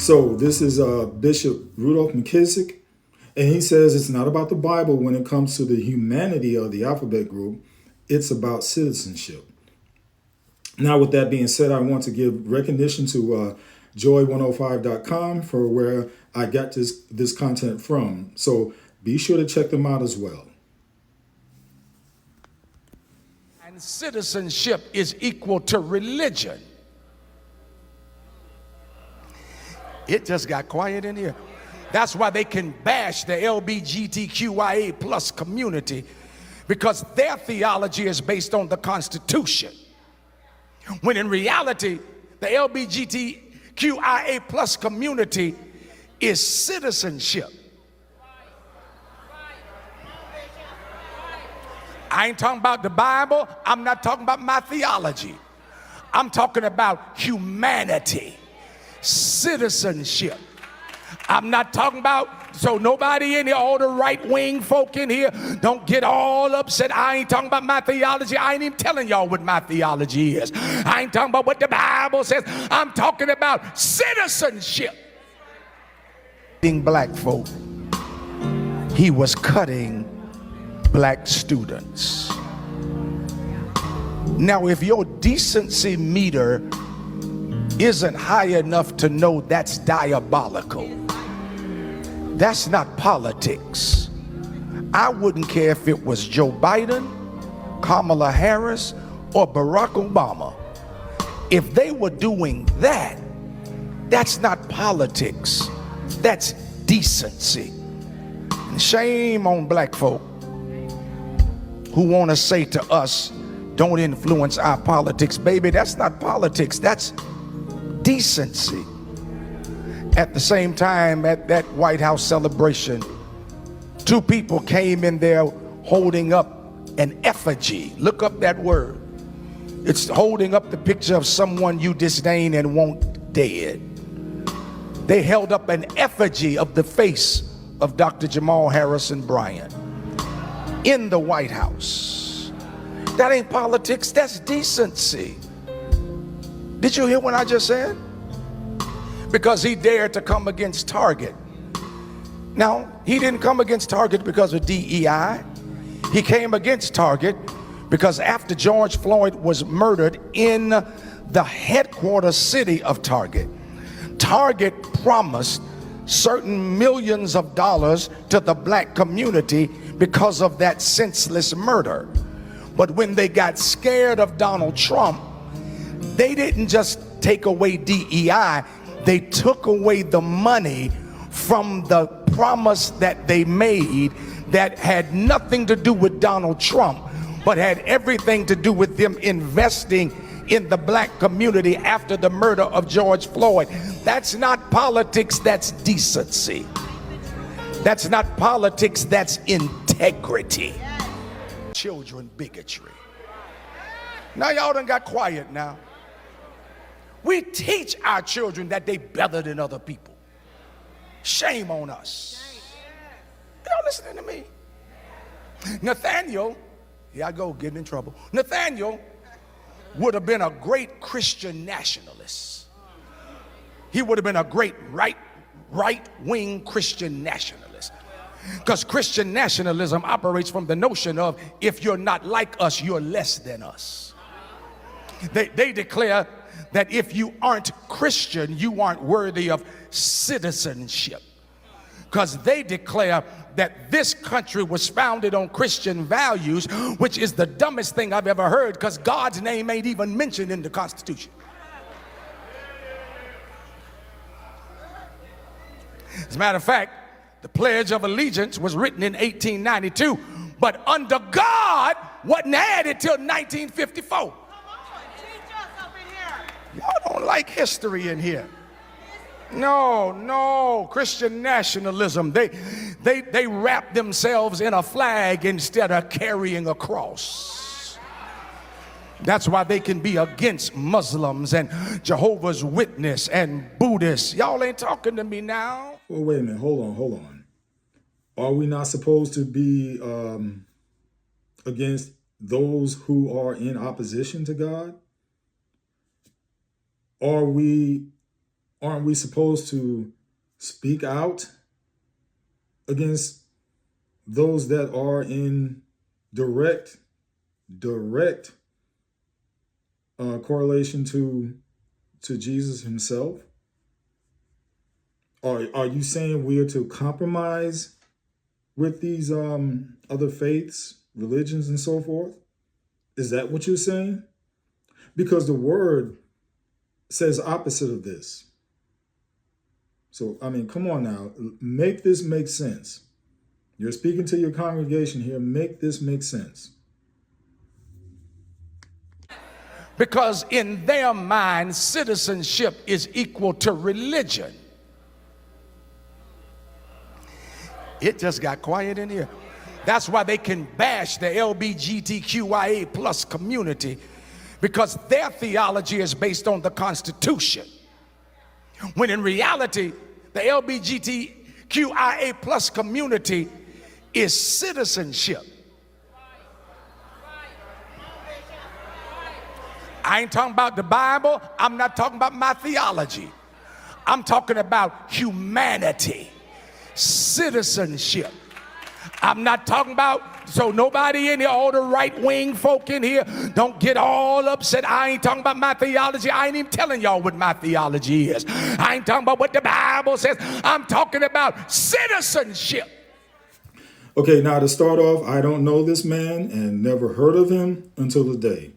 So this is Bishop Rudolph McKissick, and he says it's not about the Bible when it comes to the humanity of the alphabet group. It's about citizenship. Now, with that being said, I want to give recognition to joy105.com for where I got this content from. So be sure to check them out as well. And citizenship is equal to religion. It just got quiet in here. That's why they can bash the LGBTQIA plus community, because their theology is based on the Constitution. When in reality, the LGBTQIA plus community is citizenship. I ain't talking about the Bible. I'm not talking about my theology. I'm talking about humanity, citizenship. I'm not talking about, so nobody in here, all the right-wing folk in here, don't get all upset. I ain't talking about my theology. I ain't even telling y'all what my theology is. I ain't talking about what the Bible says. I'm talking about citizenship. Black folk, he was cutting black students. Now, if your decency meter isn't high enough to know that's diabolical, that's not politics. I wouldn't care if it was Joe Biden, Kamala Harris, or Barack Obama. If they were doing that, that's not politics. That's decency. And shame on black folk who want to say to us, don't influence our politics. Baby, that's not politics. That's decency. At the same time, at that White House celebration, two people came in there holding up an effigy. Look up that word. It's holding up the picture of someone you disdain and want dead. They held up an effigy of the face of Dr. Jamal Harrison Bryant in the White House. That ain't politics, that's decency. Did you hear what I just said? Because he dared to come against Target. Now, he didn't come against Target because of DEI. He came against Target because after George Floyd was murdered in the headquarters city of Target, Target promised certain millions of dollars to the black community because of that senseless murder. But when they got scared of Donald Trump, they didn't just take away DEI, they took away the money from the promise that they made that had nothing to do with Donald Trump, but had everything to do with them investing in the black community after the murder of George Floyd. That's not politics, that's decency. That's not politics, that's integrity. Children bigotry. Now y'all done got quiet now. We teach our children that they better than other people. Shame on us. Y'all listening to me? Nathaniel, here I go getting in trouble. Nathaniel would have been a great Christian nationalist. He would have been a great right-wing Christian nationalist. Because Christian nationalism operates from the notion of, if you're not like us, you're less than us. They declare that if you aren't Christian, you aren't worthy of citizenship. Because they declare that this country was founded on Christian values, which is the dumbest thing I've ever heard, because God's name ain't even mentioned in the Constitution. As a matter of fact, the Pledge of Allegiance was written in 1892, but under God wasn't added till 1954. Y'all don't like history in here. No, Christian nationalism. They wrap themselves in a flag instead of carrying a cross. That's why they can be against Muslims and Jehovah's Witness and Buddhists. Y'all ain't talking to me now. Well, wait a minute. Hold on. Are we not supposed to be against those who are in opposition to God? Are we aren't we supposed to speak out against those that are in direct correlation to Jesus himself? Are you saying we are to compromise with these other faiths, religions, and so forth? Is that what you're saying? Because the word says opposite of this. So, I mean, come on now. Make this make sense. You're speaking to your congregation here. Make this make sense. Because in their mind, citizenship is equal to religion. It just got quiet in here. That's why they can bash the LGBTQIA plus community, because their theology is based on the Constitution. When in reality, the LGBTQIA plus community is citizenship. I ain't talking about the Bible. I'm not talking about my theology. I'm talking about humanity, citizenship. I'm not talking about, so nobody in here, all the right-wing folk in here, don't get all upset. I ain't talking about my theology. I ain't even telling y'all what my theology is. I ain't talking about what the Bible says. I'm talking about citizenship. Okay, now to start off, I don't know this man and never heard of him until today.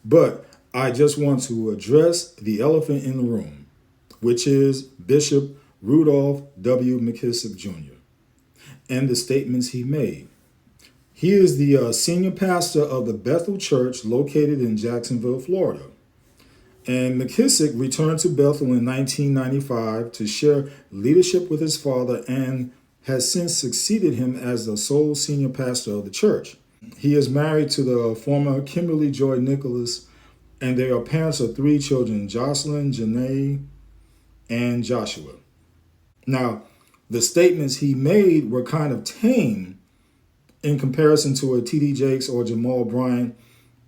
But I just want to address the elephant in the room, which is Bishop Rudolph W. McKissick Jr. and the statements he made. He is the senior pastor of the Bethel Church located in Jacksonville, Florida. And McKissick returned to Bethel in 1995 to share leadership with his father and has since succeeded him as the sole senior pastor of the church. He is married to the former Kimberly Joy Nicholas, and they are parents of 3 children, Jocelyn, Janae, and Joshua. Now, the statements he made were kind of tame in comparison to a T.D. Jakes or Jamal Bryant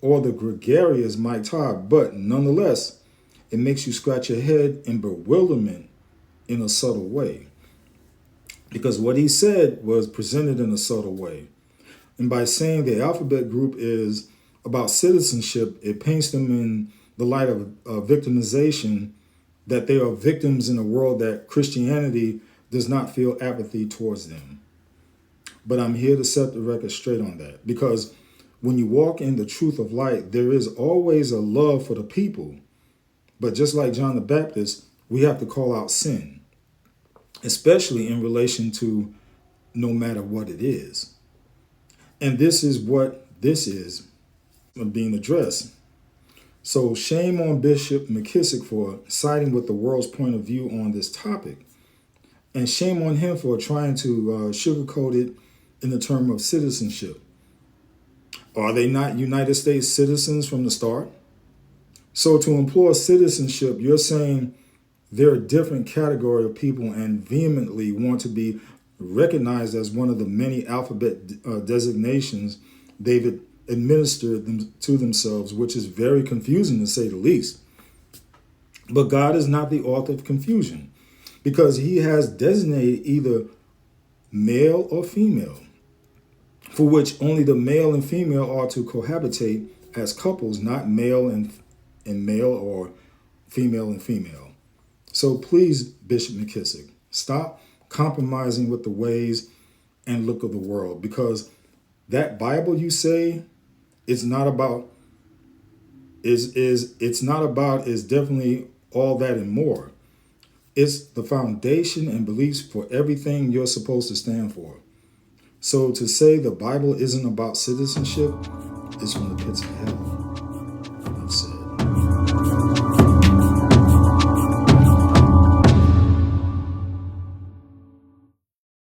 or the gregarious Mike Todd, but nonetheless, it makes you scratch your head in bewilderment in a subtle way. Because what he said was presented in a subtle way. And by saying the alphabet group is about citizenship, it paints them in the light of victimization, that they are victims in a world that Christianity does not feel apathy towards them. But I'm here to set the record straight on that, because when you walk in the truth of light, there is always a love for the people. But just like John the Baptist, we have to call out sin, especially in relation to no matter what it is. And this is what this is being addressed. So shame on Bishop McKissick for siding with the world's point of view on this topic. And shame on him for trying to sugarcoat it in the term of citizenship. Are they not United States citizens from the start? So to implore citizenship, you're saying they're a different category of people and vehemently want to be recognized as one of the many alphabet designations they've administered to themselves, which is very confusing to say the least. But God is not the author of confusion, because he has designated either male or female, for which only the male and female are to cohabitate as couples, not male and male or female and female. So please, Bishop McKissick, stop compromising with the ways and look of the world, because that Bible you say is definitely all that and more. It's the foundation and beliefs for everything you're supposed to stand for. So to say the Bible isn't about citizenship is from the pits of hell.